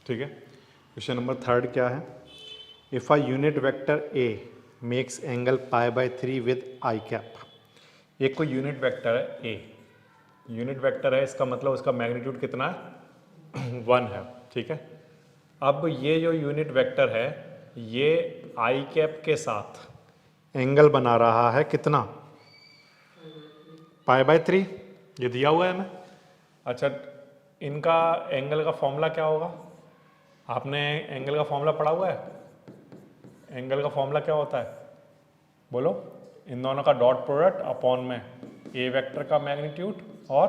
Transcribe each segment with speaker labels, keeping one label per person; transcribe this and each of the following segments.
Speaker 1: ठीक है। Question number 3 क्या है, if a unit vector a makes angle π/3 with i cap. एक कोई यूनिट वेक्टर है ए, यूनिट वेक्टर है, इसका मतलब उसका मैग्नीट्यूड कितना है 1 है, ठीक है। अब ये जो यूनिट वेक्टर है ये आई कैप के साथ एंगल बना रहा है कितना, π/3, ये दिया हुआ है हमें। अच्छा, इनका एंगल का फॉर्मूला क्या होगा, आपने एंगल का फॉर्मूला पढ़ा हुआ है? एंगल का फॉर्मूला क्या होता है बोलो? इन दोनों का डॉट प्रोडक्ट अपॉन में ए वेक्टर का मैग्नीट्यूड और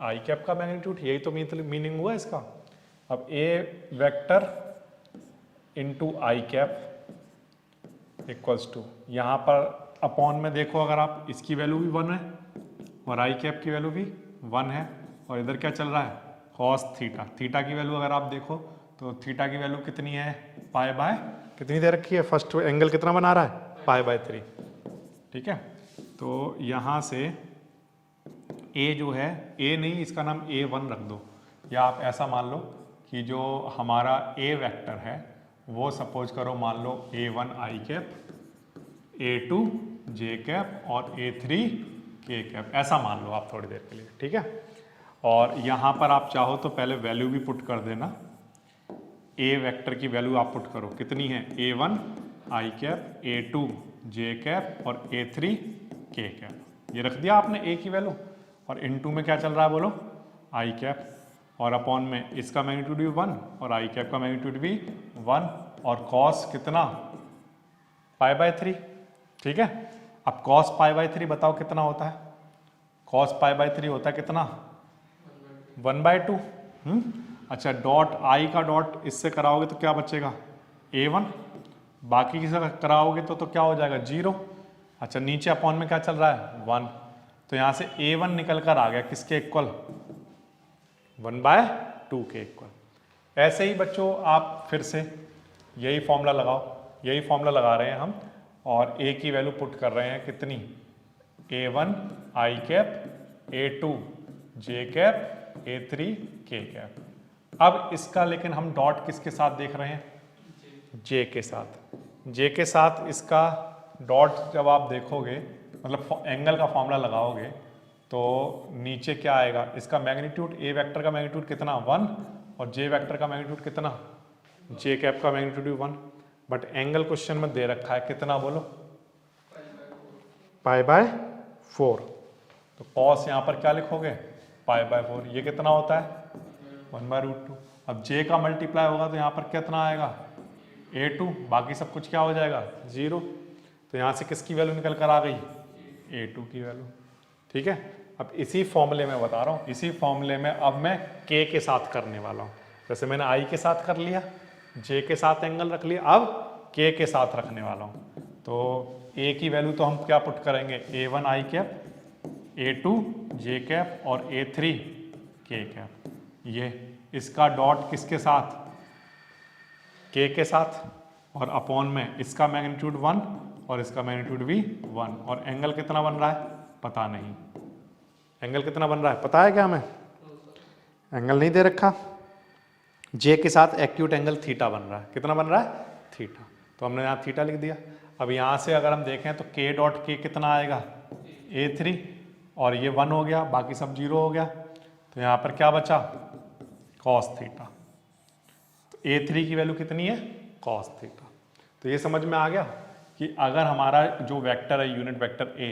Speaker 1: आई कैप का मैग्नीट्यूड, यही तो मीनिंग हुआ इसका। अब a vector into i cap equals to, यहाँ पर अपॉन में देखो, अगर आप इसकी वैल्यू भी 1 है और आई कैप की वैल्यू भी 1 है, और इधर क्या चल रहा है कॉस थीटा। थीटा की वैल्यू अगर आप देखो तो थीटा की वैल्यू कितनी है, π/, कितनी दे रखी है, फर्स्ट एंगल कितना बना रहा है π/3, ठीक है। तो यहाँ से ए जो है, ए नहीं इसका नाम A1 रख दो, या आप ऐसा मान लो कि जो हमारा ए वेक्टर है वो सपोज करो मान लो A1 आई कैप, A2 जे कैप और A3 के कैप, ऐसा मान लो आप थोड़ी देर के लिए, ठीक है। और यहाँ पर आप चाहो तो पहले वैल्यू भी पुट कर देना, ए वेक्टर की वैल्यू आप पुट करो, कितनी है A1 आई कैप, A2 जे कैप और A3 के कैप, ये रख दिया आपने ए की वैल्यू। और इनटू में क्या चल रहा है बोलो, आई कैप, और अपॉन में इसका मैग्नीट्यूड भी 1 और आई कैप का मैग्नीट्यूड भी 1, और कॉस कितना π/3, ठीक है। अब कॉस π/3 बताओ कितना होता है, कॉस π/3 होता है कितना 1/2। अच्छा, डॉट आई का डॉट इससे कराओगे तो क्या बचेगा A1, बाकी किसी कराओगे तो क्या हो जाएगा 0। अच्छा, नीचे अपॉन में क्या चल रहा है 1, तो यहाँ से A1 निकल कर आ गया किसके इक्वल, 1/2 के इक्वल। ऐसे ही बच्चों आप फिर से यही फॉर्मूला लगाओ, यही फॉर्मूला लगा रहे हैं हम, और ए की वैल्यू पुट कर रहे हैं कितनी, A1 आई कैप, A2 जे कैप, A3 के कैप। अब इसका लेकिन हम डॉट किसके साथ देख रहे हैं, जे के साथ। जे के साथ इसका डॉट जब आप देखोगे, मतलब एंगल का फॉर्मूला लगाओगे, तो नीचे क्या आएगा, इसका मैग्नीट्यूड, ए वेक्टर का मैग्नीट्यूड कितना 1 और जे वेक्टर का मैग्नीट्यूड कितना, जे कैप का मैग्नीट्यूड भी 1, बट एंगल क्वेश्चन में दे रखा है कितना बोलो, π/4। तो कॉस यहाँ पर क्या लिखोगे π/4, ये कितना होता है 1/√2। अब जे का मल्टीप्लाई होगा तो यहाँ पर कितना आएगा A2, बाकी सब कुछ क्या हो जाएगा 0। तो यहाँ से किसकी वैल्यू निकल कर आ गई, A2 की वैल्यू, ठीक है। अब इसी फॉर्मूले में बता रहा हूँ, इसी फॉर्मूले में अब मैं K के साथ करने वाला हूँ। जैसे मैंने I के साथ कर लिया, J के साथ एंगल रख लिया, अब K के साथ रखने वाला हूँ। तो A की वैल्यू तो हम क्या पुट करेंगे, A1 आई कैप, A2 जे कैप और A3 के कैप। ये इसका डॉट किसके साथ, K के साथ, और अपॉन में इसका मैग्नीट्यूड 1 और इसका मैग्नीट्यूड भी 1, और एंगल कितना बन रहा है पता नहीं, एंगल कितना बन रहा है पता है क्या हमें, एंगल नहीं दे रखा। J के साथ एक्यूट एंगल थीटा बन रहा है, कितना बन रहा है थीटा, तो हमने यहाँ थीटा लिख दिया। अब यहाँ से अगर हम देखें तो K डॉट K कितना आएगा A3, और ये 1 हो गया, बाकी सब 0 हो गया, तो यहाँ पर क्या बचा कॉस थीटा। तो A3 की वैल्यू कितनी है कॉस थीटा। तो ये समझ में आ गया कि अगर हमारा जो वेक्टर है यूनिट वेक्टर A,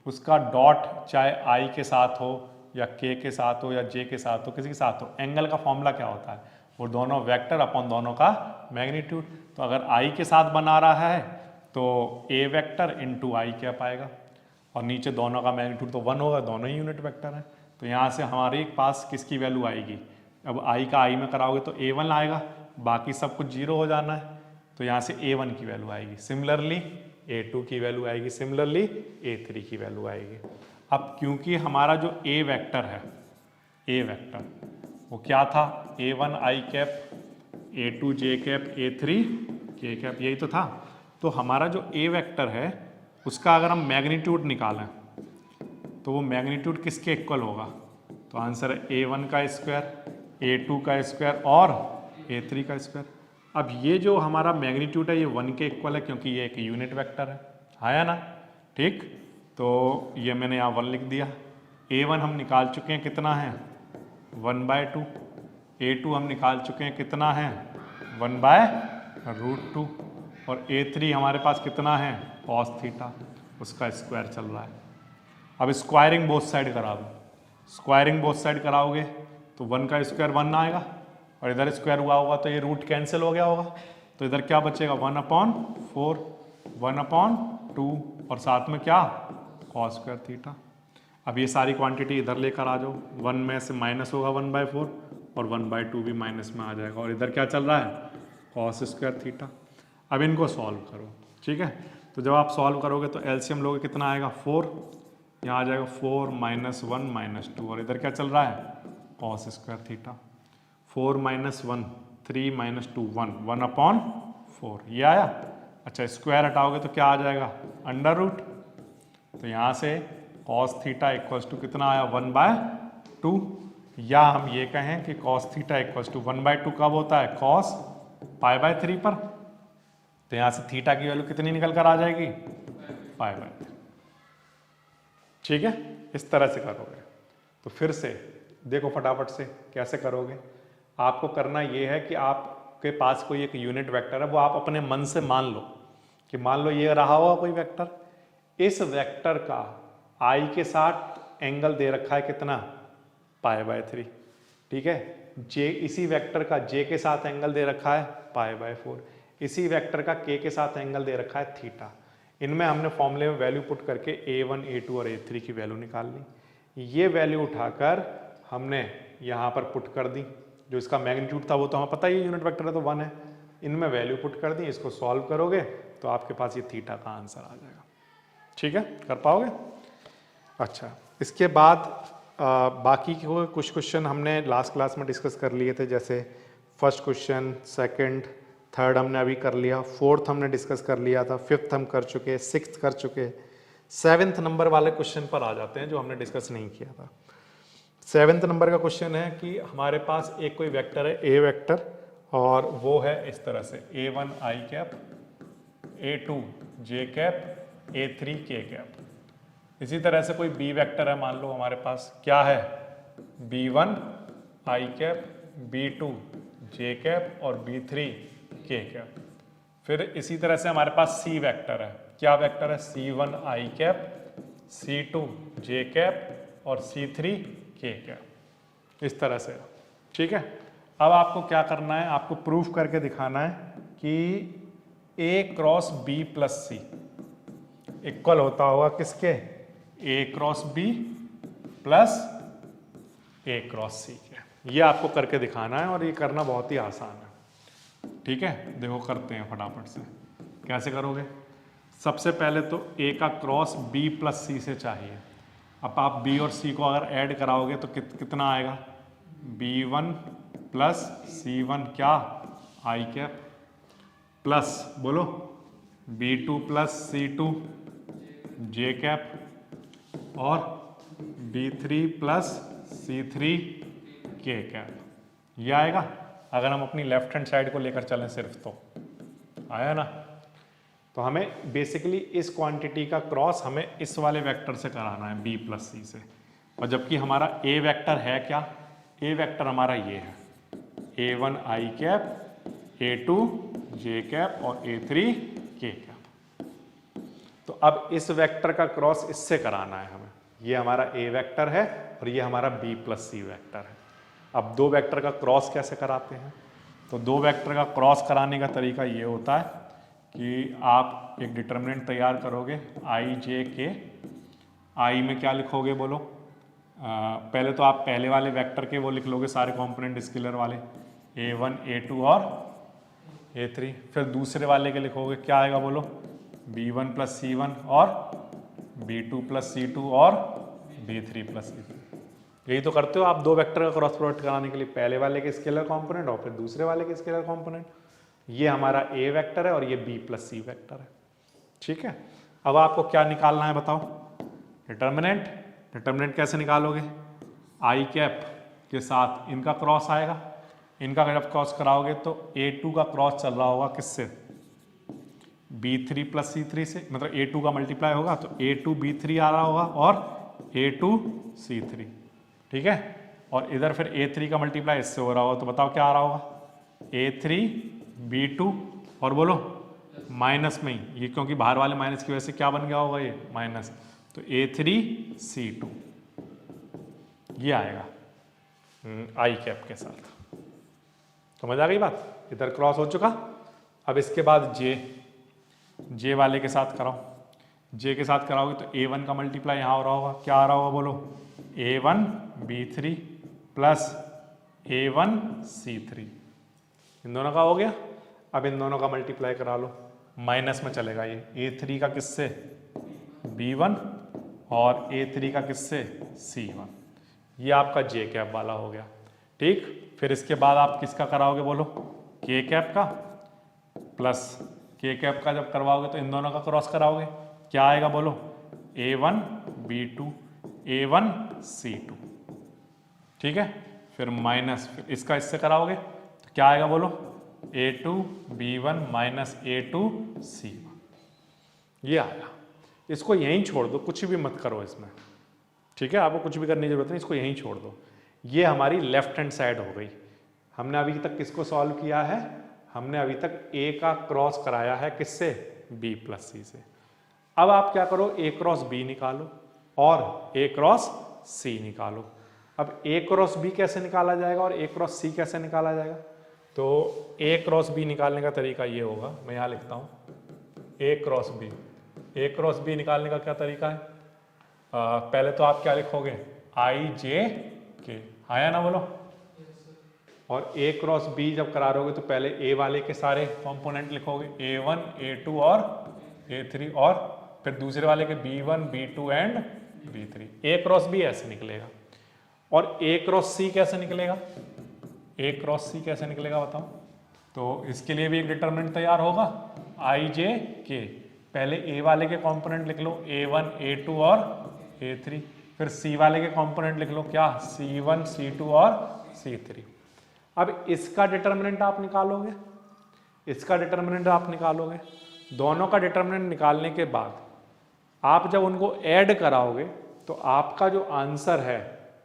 Speaker 1: उसका डॉट चाहे I के साथ हो या K के साथ हो या J के साथ हो, किसी के साथ हो, एंगल का फॉर्मूला क्या होता है, वो दोनों वेक्टर अपॉन दोनों का मैग्नीट्यूड। तो अगर I के साथ बना रहा है तो A vector into i cap आएगा, और नीचे दोनों का मैग्नीट्यूड तो 1 होगा, दोनों ही यूनिट वेक्टर हैं। तो यहाँ से हमारे पास किसकी वैल्यू आएगी, अब I का I में कराओगे तो A1 आएगा, बाकी सब कुछ 0 हो जाना है, तो यहाँ से A1 की वैल्यू आएगी, सिमिलरली A2 की वैल्यू आएगी, सिमिलरली A3 की वैल्यू आएगी। अब क्योंकि हमारा जो A वेक्टर है, A वेक्टर वो क्या था, A1 आई कैप, A2 जे कैप, A3 के कैप, यही तो था। तो हमारा जो A वेक्टर है उसका अगर हम मैग्नीट्यूड निकालें तो वो मैग्नीट्यूड किसके इक्वल होगा, तो आंसर है A1 का स्क्वायर, A2 का स्क्वायर और A3 का स्क्वायर। अब ये जो हमारा मैग्नीट्यूड है ये 1 के इक्वल है क्योंकि ये एक यूनिट वेक्टर है, आया ना, ठीक। तो ये मैंने यहाँ 1 लिख दिया। A1 हम निकाल चुके हैं, कितना है 1/2। A2 हम निकाल चुके हैं, कितना है 1/√2। और A3 हमारे पास कितना है cos थीटा, उसका स्क्वायर चल रहा है। अब स्क्वायरिंग बोथ साइड करा दो। स्क्वायरिंग बोथ साइड कराओगे तो 1 का स्क्वायर 1 आएगा और इधर स्क्वायर हुआ होगा तो ये रूट कैंसिल हो गया होगा, तो इधर क्या बचेगा 1/4, 1/2 और साथ में क्या cos स्क्वायर थीटा। अब ये सारी क्वांटिटी इधर लेकर आ जाओ, 1 में से माइनस होगा 1/4 और 1/2 भी माइनस में आ जाएगा और इधर क्या चल रहा है cos स्क्वायर थीटा। अब इनको सॉल्व करो, ठीक है। तो जब आप सॉल्व करोगे तो एलसीएम लोगे, कितना आएगा 4, यहाँ आ जाएगा 4 - 1 - 2 और इधर क्या चल रहा है cos स्क्वायर थीटा। 4 - 1 3 - 2 1, 1/4 ये आया। अच्छा स्क्वायर हटाओगे तो क्या आ जाएगा √। तो यहाँ से cos थीटा इक्वल्स टू कितना आया 1/2, या हम ये कहें कि cos थीटा इक्वल्स टू 1/2 कब होता है cos π/3 पर। तो यहाँ से थीटा की वैल्यू कितनी निकल कर आ जाएगी π/3, ठीक है। इस तरह से करोगे। तो फिर से देखो फटाफट से कैसे करोगे। आपको करना ये है कि आपके पास कोई एक यूनिट वेक्टर है, वो आप अपने मन से मान लो कि मान लो ये रहा होगा कोई वेक्टर, इस वेक्टर का आई के साथ एंगल दे रखा है कितना π/3, ठीक है। जे इसी वेक्टर का जे के साथ एंगल दे रखा है π/4, इसी वेक्टर का के के साथ एंगल दे रखा है थीटा। इनमें हमने फॉर्मूले में वैल्यू पुट करके A1 A2 और A3 की वैल्यू निकाल ली। ये वैल्यू उठाकर हमने यहाँ पर पुट कर दी, जो इसका मैग्नीट्यूड था वो तो हमें पता ही यूनिट वेक्टर है तो 1 है। इनमें वैल्यू पुट कर दी, इसको सॉल्व करोगे तो आपके पास ये थीटा का आंसर आ जाएगा, ठीक है। कर पाओगे। अच्छा इसके बाद बाकी के कुछ क्वेश्चन हमने लास्ट क्लास में डिस्कस कर लिए थे, जैसे फर्स्ट क्वेश्चन, सेकंड, थर्ड हमने अभी कर लिया, फोर्थ हमने डिस्कस कर लिया था, फिफ्थ हम कर चुके, सिक्स्थ कर चुके। सेवेंथ नंबर वाले क्वेश्चन पर आ जाते हैं जो हमने डिस्कस नहीं किया था। सेवेंथ नंबर का क्वेश्चन है कि हमारे पास एक कोई वेक्टर है ए वेक्टर और वो है इस तरह से A1 i cap, A2 j cap, A3 k cap. इसी तरह से कोई बी वेक्टर है, मान लो हमारे पास क्या है B1 i cap, B2 j cap और B3 k कैप। फिर इसी तरह से हमारे पास सी वेक्टर है, क्या वेक्टर है C1 i cap, C2 j cap और C3 k कैप, इस तरह से, ठीक है। अब आपको क्या करना है, आपको प्रूफ करके दिखाना है कि A cross B plus C equal होता होगा किसके, A cross B plus A cross C के। ये आपको करके दिखाना है और ये करना बहुत ही आसान है, ठीक है। देखो करते हैं फटाफट से। कैसे करोगे, सबसे पहले तो A का क्रॉस B प्लस C से चाहिए। अब आप B और C को अगर ऐड कराओगे तो कितना आएगा B1 प्लस C1 क्या i कैप प्लस बोलो B2 plus C2 j cap और B3 plus C3 k cap. ये आएगा अगर हम अपनी लेफ्ट हैंड साइड को लेकर चलें सिर्फ, तो आया ना। तो हमें बेसिकली इस क्वांटिटी का क्रॉस हमें इस वाले वेक्टर से कराना है B प्लस C से, और जबकि हमारा A वेक्टर है क्या, A वेक्टर हमारा ये है A1 i cap, A2 j cap और A3 k कैप। तो अब इस वेक्टर का क्रॉस इससे कराना है हमें, ये हमारा A वेक्टर है और ये हमारा B प्लस C वेक्टर है। अब दो वेक्टर का क्रॉस कैसे कराते हैं, तो दो वेक्टर का क्रॉस कराने का तरीका ये होता है कि आप एक डिटर्मिनेंट तैयार करोगे i j k। i में क्या लिखोगे बोलो, पहले तो आप पहले वाले वेक्टर के वो लिख लोगे सारे कंपोनेंट स्केलर वाले A1 A2 और A3। फिर दूसरे वाले के लिखोगे क्या आएगा बोलो B1 प्लस C1 और B2 प्लस C2 और B3 प्लस C3। यही तो करते हो आप दो वेक्टर का क्रॉस प्रोडक्ट कराने के लिए, पहले वाले के स्केलर कंपोनेंट और फिर दूसरे वाले के स्केलर कंपोनेंट। ये हमारा A वेक्टर है और ये B प्लस C वेक्टर है, ठीक है। अब आपको क्या निकालना है बताओ, डिटर्मिनेंट। डिटर्मिनेंट कैसे निकालोगे, i कैप के साथ इनका क्रॉस आएगा, इनका जब क्रॉस कराओगे तो A2 का क्रॉस चल रहा होगा किससे, B3 प्लस C3 से, मतलब A2 का मल्टीप्लाई होगा तो A2 B3 आ रहा होगा और A2 C3, ठीक है। और इधर फिर A3 का मल्टीप्लाई इससे हो रहा होगा, तो बताओ क्या आ रहा होगा, A3 B2 और बोलो माइनस में ही, ये क्योंकि बाहर वाले माइनस की वजह से क्या बन गया होगा ये माइनस, तो A3 C2 ये आएगा आई कैप के साथ। समझ आ गई बात, इधर क्रॉस हो चुका। अब इसके बाद जे वाले के साथ कराओ, जे के साथ कराओगे तो A1 का मल्टीप्लाई यहाँ हो रहा होगा, क्या आ रहा होगा बोलो, A1 B3 plus A1 C3, इन दोनों का हो गया। अब इन दोनों का मल्टीप्लाई करा लो, माइनस में चलेगा ये A3 का किससे B1 और A3 का किससे C1, ये आपका जे कैप वाला हो गया, ठीक। फिर इसके बाद आप किसका कराओगे बोलो, के कैप का, प्लस के कैप का जब करवाओगे तो इन दोनों का क्रॉस कराओगे, क्या आएगा बोलो, A1 B2 A1 C2, ठीक है। फिर माइनस, फिर इसका इससे कराओगे तो क्या आएगा बोलो, A2 B1 minus A2 C1, ये आया। इसको यहीं छोड़ दो, कुछ भी मत करो इसमें, ठीक है, आपको कुछ भी करने की जरूरत नहीं, इसको यहीं छोड़ दो। ये हमारी लेफ्ट हैंड साइड हो गई। हमने अभी तक किसको सॉल्व किया है, हमने अभी तक A का क्रॉस कराया है किससे, B प्लस C से। अब आप क्या करो, A क्रॉस B निकालो और A क्रॉस C निकालो। अब A क्रॉस B कैसे निकाला जाएगा और A क्रॉस C कैसे निकाला जाएगा, तो A क्रॉस B निकालने का तरीका ये होगा, मैं यहाँ लिखता हूँ A cross B। A cross B निकालने का क्या तरीका है, पहले तो आप क्या लिखोगे, I J K, आया ना बोलो। और A क्रॉस B जब करा रहोगे तो पहले A वाले के सारे कंपोनेंट लिखोगे, A1 A2 और A3, और फिर दूसरे वाले के B1 B2 and B3। A cross B ऐसे निकलेगा। और A क्रॉस C कैसे निकलेगा, A क्रॉस C कैसे निकलेगा बताओ, तो इसके लिए भी एक डिटरमिनेंट तैयार होगा, I J K। पहले A वाले के कंपोनेंट लिख लो, A1 A2 और A3, फिर C वाले के कंपोनेंट लिख लो, क्या, C1 C2 और C3। अब इसका डिटरमिनेंट आप निकालोगे, इसका डिटरमिनेंट आप निकालोगे, दोनों का डिटरमिनेंट निकालने के बाद आप जब उनको ऐड कराओगे तो आपका जो आंसर है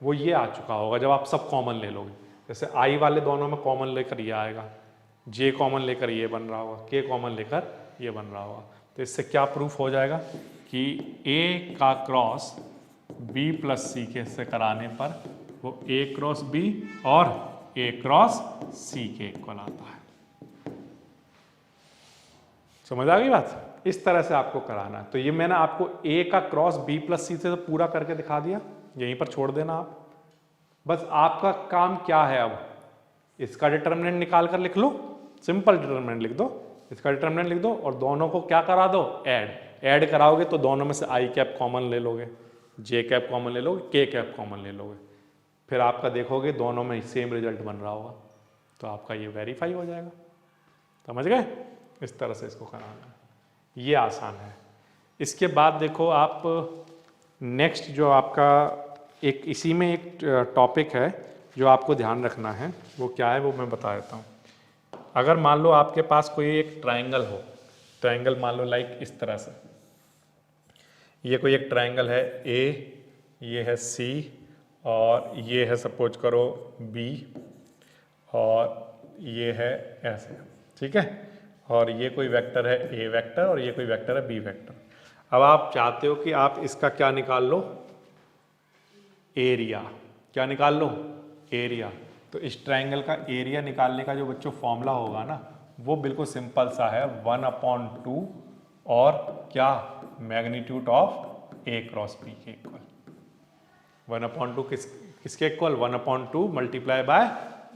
Speaker 1: वो ये आ चुका होगा, जब आप सब कॉमन ले लोगे। जैसे आई वाले दोनों में कॉमन लेकर ये आएगा, जे कॉमन लेकर ये बन रहा होगा, के कॉमन लेकर ये बन रहा होगा। तो इससे क्या प्रूफ हो जाएगा कि ए का क्रॉस बी प्लस सी के से कराने पर वो ए क्रॉस बी और ए क्रॉस सी के इक्वल आता है। समझ आ गई बात, इस तरह से आपको कराना है। तो ये मैंने आपको ए का क्रॉस बी प्लस सी से तो पूरा करके दिखा दिया, यहीं पर छोड़ देना आप। बस आपका काम क्या है, अब इसका डिटरमिनेंट निकाल कर लिख लो, सिंपल डिटरमिनेंट लिख दो, इसका डिटरमिनेंट लिख दो और दोनों को क्या करा दो, ऐड कराओगे तो दोनों में से आई कैप कॉमन ले लोगे, जे कैप कॉमन ले लोगे, के कैप कॉमन ले लोगे, फिर आपका देखोगे दोनों में सेम रिजल्ट बन रहा होगा, तो आपका ये वेरीफाई हो जाएगा। समझ गए, इस तरह से इसको कराना है, ये आसान है। इसके बाद देखो आप नेक्स्ट जो आपका एक इसी में एक टॉपिक है जो आपको ध्यान रखना है, वो क्या है वो मैं बता देता हूँ। अगर मान लो आपके पास कोई एक ट्रायंगल हो, ट्रायंगल मान लो लाइक इस तरह से, ये कोई एक ट्रायंगल है ए, ये है सी और ये है सपोज करो बी और ये है ऐसे, ठीक है, और ये कोई वेक्टर है ए वेक्टर और ये कोई वेक्टर है बी वेक्टर। अब आप चाहते हो कि आप इसका क्या निकाल लो, एरिया, क्या निकाल लो, एरिया। तो इस ट्रायंगल का एरिया निकालने का जो बच्चों फॉर्मूला होगा ना, वो बिल्कुल सिंपल सा है, 1/2 और क्या, magnitude of A cross B के इक्वल। 1/2 किसके equal, 1/2 multiply by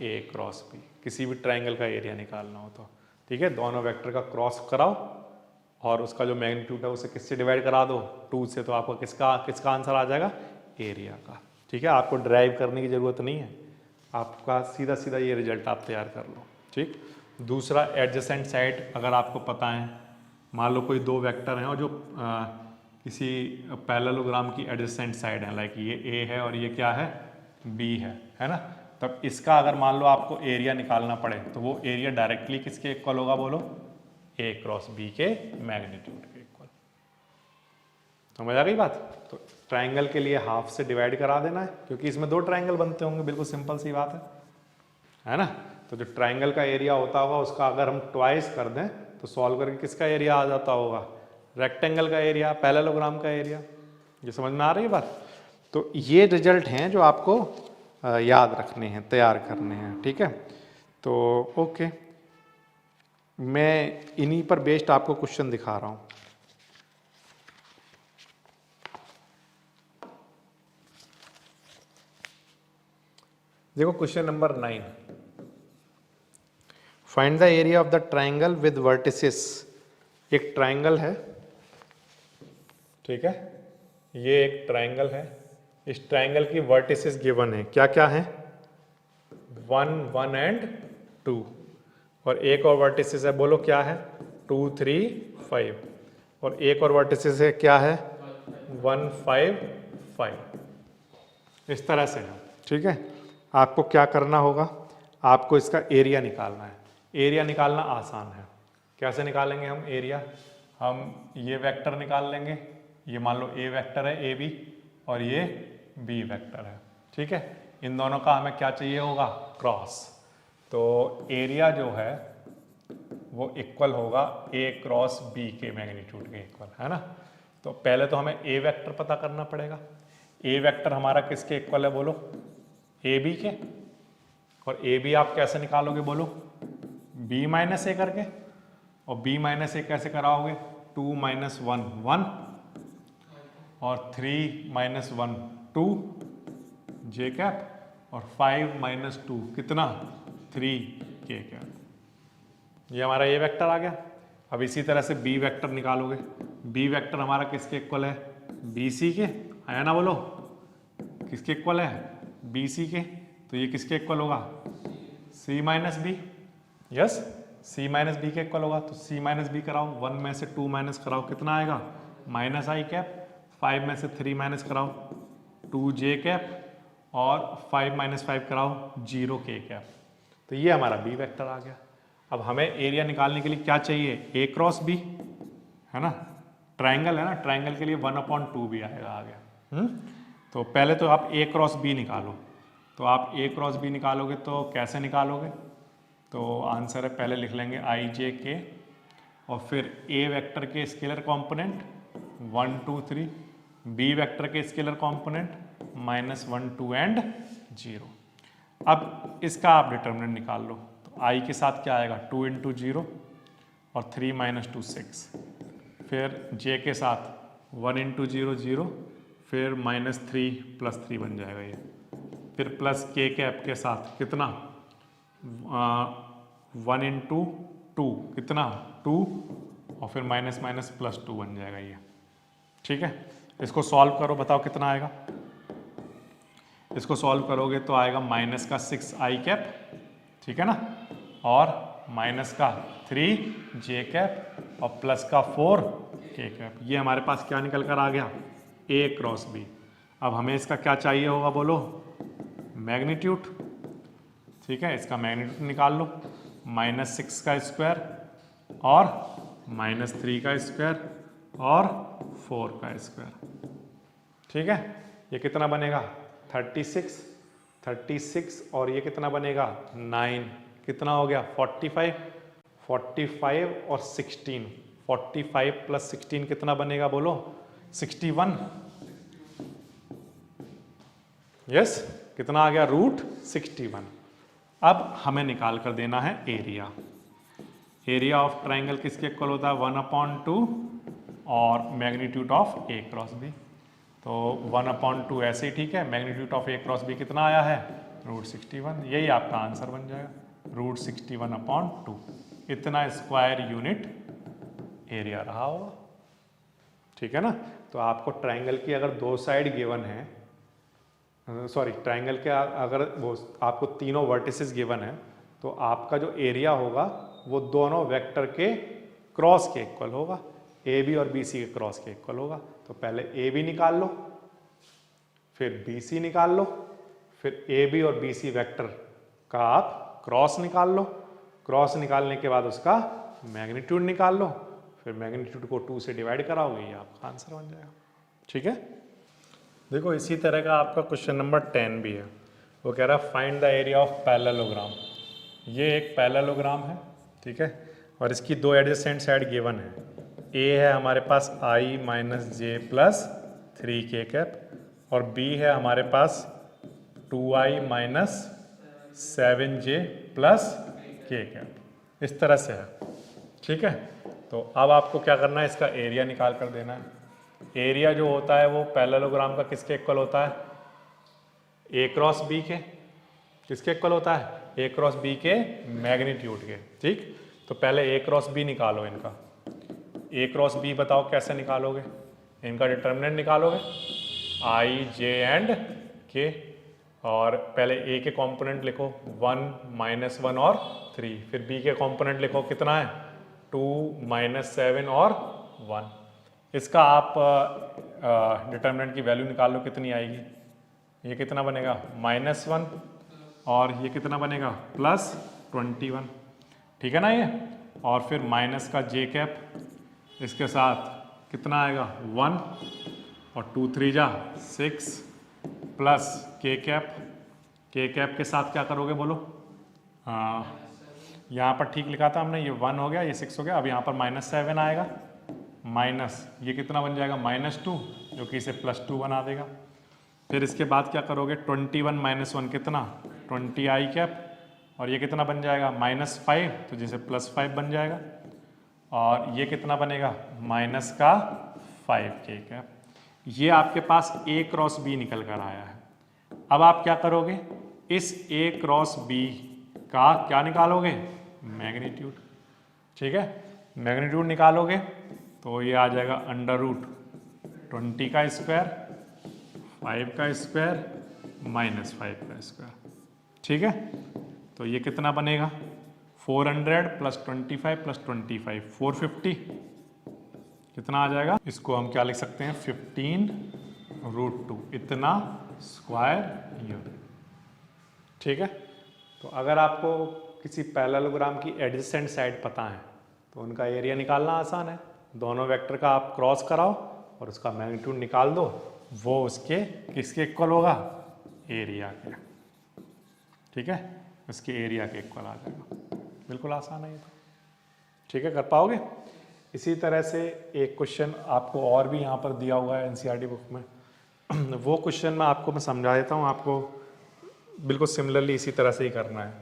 Speaker 1: A cross B, किसी भी ट्रायंगल का एरिया निकालना हो तो, ठीक है। दोनों वेक्टर का क्रॉस कराओ और उसका जो मैग्नीट्यूड है उसे किससे डिवाइड करा दो, 2 से, तो आपको किसका आंसर आ जाएगा, एरिया का, ठीक है। आपको ड्राइव करने की ज़रूरत नहीं है, आपका सीधा सीधा ये रिजल्ट आप तैयार कर लो, ठीक। दूसरा एडजेसेंट साइड, अगर आपको पता है, मान लो कोई दो वेक्टर हैं और जो किसी पैरेललोग्राम की एडजेसेंट साइड है, लाइक ये ए है और ये क्या है, बी है ना, तब इसका अगर मान लो आपको एरिया निकालना पड़े तो वो एरिया डायरेक्टली किसके इक्वल होगा बोलो, ए क्रॉस बी के मैग्नीट्यूड के इक्वल। समझ आ गई बात। तो ट्राइंगल के लिए हाफ से डिवाइड करा देना है, क्योंकि इसमें दो ट्राइंगल बनते होंगे, बिल्कुल सिंपल सी बात है ना। तो जो ट्राइंगल का एरिया होता होगा उसका अगर हम ट्वाइस कर दें तो सॉल्व करके किसका एरिया आ जाता होगा, रेक्टेंगल का एरिया, पैरेललोग्राम का एरिया। ये समझ में आ रही है बात। तो ये रिजल्ट हैं जो आपको याद रखने हैं, तैयार करने हैं, ठीक है। तो ओके, मैं इन्हीं पर बेस्ड आपको क्वेश्चन दिखा रहा हूं। देखो question number 9, find the area of the triangle with vertices. एक ट्राइंगल है, ठीक है, ये एक ट्राइंगल है, इस ट्राइंगल की वर्टिसेस गिवन है, क्या क्या है, 1, 1 एंड 2, और एक और वर्टिसेस है, बोलो क्या है, 2, 3, 5, और एक और वर्टिसेस है क्या है, 1, 5, 5। इस तरह से है, ठीक है। आपको क्या करना होगा, आपको इसका एरिया निकालना है। एरिया निकालना आसान है, कैसे निकालेंगे हम एरिया, हम ये वेक्टर निकाल लेंगे, ये मान लो ए वेक्टर है, ए बी, और ये बी वेक्टर है, ठीक है। इन दोनों का हमें क्या चाहिए होगा, क्रॉस। तो एरिया जो है वो इक्वल होगा ए क्रॉस बी के मैग्नीट्यूड के इक्वल, है ना। तो पहले तो हमें ए वेक्टर पता करना पड़ेगा। ए वेक्टर हमारा किसके इक्वल है बोलो, ए बी के। और ए बी आप कैसे निकालोगे बोलो, बी माइनस ए करके, और बी माइनस ए कैसे कराओगे, 2 - 1 1, और 3 - 1 2 जे कैप, और 5 - 2 कितना, 3 के कैप। ये हमारा ए वेक्टर आ गया। अब इसी तरह से बी वेक्टर निकालोगे, बी वेक्टर हमारा किसके इक्वल है, बी सी के, आया ना बोलो, किसके इक्वल है, बी सी के। तो ये किसके इक्वल होगा, सी माइनस बी, यस, सी माइनस बी के इक्वल होगा। तो सी माइनस बी कराओ, 1 में से 2 माइनस कराओ, कितना आएगा, माइनस आई कैप, 5 में से 3 माइनस कराओ, 2 जे कैप, और 5 - 5 कराओ, 0 के कैप। तो ये हमारा बी वेक्टर आ गया। अब हमें एरिया निकालने के लिए क्या चाहिए, ए क्रॉस बी, है ना, ट्राइंगल है ना, ट्राइंगल के लिए 1/2 भी आएगा, आ गया। तो पहले तो आप ए क्रॉस बी निकालो। तो आप ए क्रॉस बी निकालोगे तो कैसे निकालोगे, तो आंसर है, पहले लिख लेंगे आई जे के, और फिर ए वेक्टर के स्केलर कंपोनेंट 1, 2, 3, बी वेक्टर के स्केलर कंपोनेंट -1, 2 एंड 0। अब इसका आप डिटर्मिनेंट निकाल लो। तो आई के साथ क्या आएगा, 2 × 0, और 3 - 2 6, फिर जे के साथ 1 × 0 0, फिर -3 + 3 बन जाएगा ये, फिर प्लस के कैप के साथ कितना, 1 × 2 कितना, 2, और फिर +2 बन जाएगा ये, ठीक है। इसको सॉल्व करो, बताओ कितना आएगा। इसको सॉल्व करोगे तो आएगा -6 आई कैप, ठीक है ना, और -3 जे कैप, और +4 के कैप। ये हमारे पास क्या निकल कर आ गया, ए क्रॉस बी। अब हमें इसका क्या चाहिए होगा बोलो, मैग्नीट्यूड, ठीक है। इसका मैग्नीट्यूड निकाल लो, -6 का स्क्वायर, और -3 का स्क्वायर, और 4 का स्क्वायर, ठीक है। ये कितना बनेगा, 36, 36, और ये कितना बनेगा, 9, कितना हो गया, 45, 45 और 16, 45 + 16 कितना बनेगा बोलो, 61, यस, कितना आ गया, √61। अब हमें निकाल कर देना है एरिया। एरिया ऑफ ट्राइंगल किसके इक्वल होता है, 1/2, और magnitude of A cross B. तो 1/2 ऐसे ही ठीक है, magnitude of A cross B कितना आया है, √61। यही आपका आंसर बन जाएगा, √61/2। इतना स्क्वायर यूनिट एरिया रहा होगा, ठीक है ना। तो आपको ट्राइंगल की अगर दो साइड गिवन है, सॉरी, ट्राइंगल के अगर वो आपको तीनों वर्टिसेस गिवन है, तो आपका जो एरिया होगा वो दोनों वेक्टर के क्रॉस के इक्वल होगा, ए बी और बी सी के क्रॉस के इक्वल होगा। तो पहले ए बी निकाल लो, फिर बी सी निकाल लो, फिर ए बी और बी सी वेक्टर का आप क्रॉस निकाल लो, क्रॉस निकालने के बाद उसका मैग्नीट्यूड निकाल लो, फिर मैग्नीट्यूड को 2 से डिवाइड कराओगे, ये आपका आंसर बन जाएगा। ठीक है। देखो इसी तरह का आपका क्वेश्चन नंबर 10 भी है। वो कह रहा है find the area of parallelogram. ये एक पैरेललोग्राम है, ठीक है, और इसकी दो एडजेसेंट साइड गिवन है। ए है हमारे पास i minus J plus 3k cap और बी है हमारे पास 2i minus 7j plus k cap. इस तरह से है, ठीक है। तो अब आपको क्या करना है, इसका एरिया निकाल कर देना है। एरिया जो होता है वो पैरेललोग्राम का किसके इक्वल होता है, ए क्रॉस बी के। किसके इक्वल होता है, ए क्रॉस बी के मैग्नीट्यूड के। ठीक, तो पहले ए क्रॉस बी निकालो इनका। ए क्रॉस बी बताओ कैसे निकालोगे, इनका डिटर्मिनेंट निकालोगे आई जे एंड के, और पहले ए के कंपोनेंट लिखो 1 माइनस 1 और 3, फिर बी के कंपोनेंट लिखो कितना है 2 माइनस 7 और 1। इसका आप डिटर्मिनेंट की वैल्यू निकाल लो कितनी आएगी। ये कितना बनेगा -1 और ये कितना बनेगा +21, ठीक है ना ये। और फिर माइनस का जे कैप, इसके साथ कितना आएगा 1 और 2 3 जा 6 प्लस के कैप। के कैप के साथ क्या करोगे बोलो, यहाँ पर ठीक लिखा था हमने, ये 1 हो गया, ये 6 हो गया। अब यहाँ पर -7 आएगा, माइनस ये कितना बन जाएगा -2, जो कि इसे +2 बना देगा। फिर इसके बाद क्या करोगे 21 माइनस 1 कितना 20i कैप, और ये कितना बन जाएगा -5, तो जैसे +5 बन जाएगा। और ये कितना बनेगा माइनस का 5k कैप। ये आपके पास a क्रॉस b निकल कर आया है। अब आप क्या करोगे, इस a क्रॉस b का क्या निकालोगे, मैग्नीट्यूड। ठीक है, मैग्नीट्यूड निकालोगे तो ये आ जाएगा √20 का स्क्वायर, 5 का स्क्वायर -5 का स्क्वायर। ठीक है, तो ये कितना बनेगा 400 + 25 + 25 450, कितना आ जाएगा। इसको हम क्या लिख सकते हैं 15√2 इतना स्क्वायर यूनिट। ठीक है, तो अगर आपको किसी पैरेललोग्राम की एडजेसेंट साइड पता है तो उनका एरिया निकालना आसान है। दोनों वेक्टर का आप क्रॉस कराओ और उसका मैग्नीट्यूड निकाल दो, वो उसके किसके इक्वल होगा, एरिया के। ठीक है, उसके एरिया के इक्वल आ जाएगा। बिल्कुल आसान है ये तो। ठीक है, कर पाओगे। इसी तरह से एक क्वेश्चन आपको और भी यहाँ पर दिया हुआ है एनसीईआरटी बुक में। वो क्वेश्चन मैं समझा देता हूँ आपको। बिल्कुल सिमिलरली इसी तरह से ही करना है।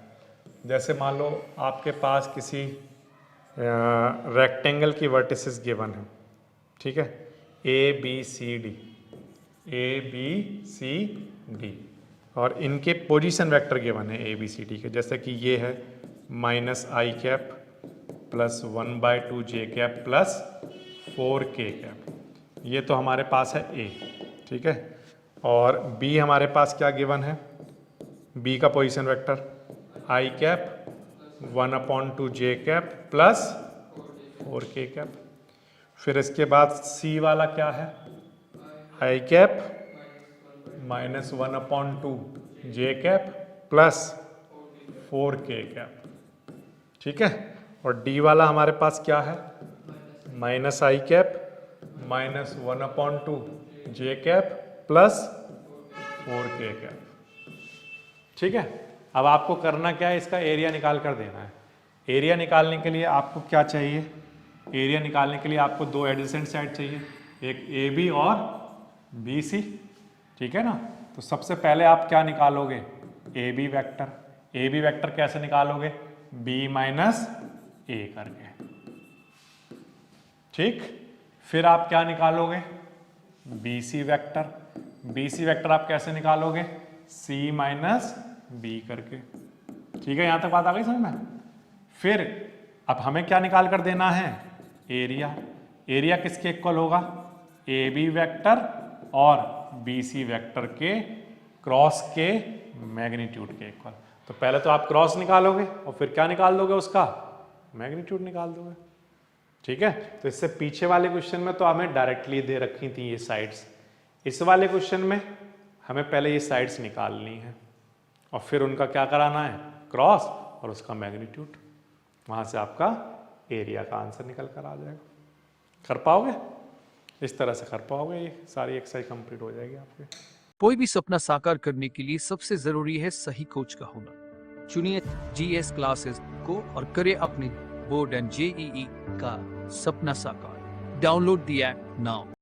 Speaker 1: जैसे मान लो आपके पास किसी रेक्टेंगल की वर्टिसेस गिवन है, ठीक है, ABCD, और इनके पोजीशन वेक्टर गिवन है ABCD के, जैसे कि ये है -i cap + 1/2 j cap + 4k cap. ये तो हमारे पास है A, ठीक है। और B हमारे पास क्या गिवन है, B का position vector i cap 1/2 j cap + 4k cap. फिर इसके बाद C वाला क्या है, i cap -1/2 j cap + 4k cap. ठीक है, और D वाला हमारे पास क्या है, -i cap -1/2 j cap + 4k cap. ठीक है, अब आपको करना क्या है, इसका एरिया निकाल कर देना है। एरिया निकालने के लिए आपको क्या चाहिए, एरिया निकालने के लिए आपको दो एडजेसेंट साइड चाहिए, एक AB और BC। ठीक है ना, तो सबसे पहले आप क्या निकालोगे, AB वेक्टर। AB वेक्टर कैसे निकालोगे, B माइनस A करके। ठीक, फिर आप क्या निकालोगे, BC वेक्टर। BC वेक्टर आप कैसे निकालोगे, C माइनस B करके। ठीक है, यहां तक बात आ गई समझ में। फिर अब हमें क्या निकाल कर देना है, एरिया। एरिया किसके इक्वल होगा, AB वेक्टर और BC वेक्टर के क्रॉस के मैग्नीट्यूड के इक्वल। तो पहले तो आप क्रॉस निकालोगे और फिर क्या निकाल दोगे, उसका मैग्नीट्यूड निकाल दोगे। ठीक है, तो इससे पीछे वाले क्वेश्चन में तो हमें डायरेक्टली दे रखी थी ये साइड्स। इस वाले क्वेश्चन में हमें पहले ये साइड्स निकालनी है। और फिर उनका क्या कराना है, क्रॉस और उसका मैग्नीट्यूड, वहाँ से आपका एरिया का आंसर निकल कर आ जाएगा। कर पाओगे? इस तरह से कर पाओगे, ये सारी एक्सरसाइज कंप्लीट हो जाएगी आपके।
Speaker 2: कोई भी सपना साकार करने के लिए सबसे जरूरी है सही कोच का होना। चुनिए GS क्लासेस को और करें अपने बोर्ड एंड JEE का सपना साकार। Download the app now.